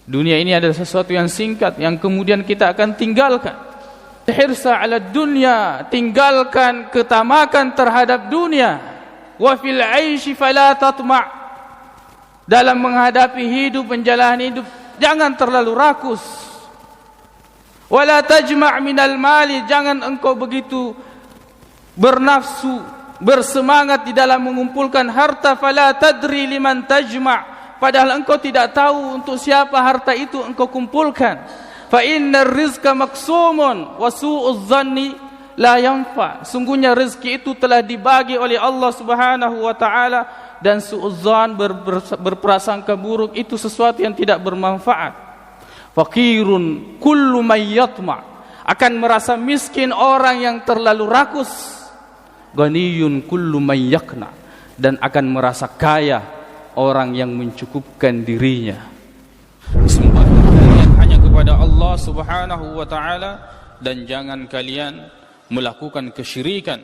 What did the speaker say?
Dunia ini adalah sesuatu yang singkat yang kemudian kita akan tinggalkan. Hirsa 'ala dunya, tinggalkan ketamakan terhadap dunia. Wa fil 'aishi fala tatma', dalam menghadapi hidup, menjalani hidup jangan terlalu rakus. Wala tajma' minal mali, jangan engkau begitu bernafsu, bersemangat di dalam mengumpulkan harta. Fala tadri liman tajma', padahal engkau tidak tahu untuk siapa harta itu engkau kumpulkan. Fa innar rizqa maqsumun wa su'uz zanni la yanfa, sungguhnya rezeki itu telah dibagi oleh Allah Subhanahu wa taala, dan su'uzzan, berprasangka buruk, itu sesuatu yang tidak bermanfaat. Faqirun kullu man yatma', akan merasa miskin orang yang terlalu rakus. Ghaniyun kullu man yaqna, dan akan merasa kaya orang yang mencukupkan dirinya. Sembah kalian hanya kepada Allah Subhanahu wa taala, dan jangan kalian melakukan kesyirikan.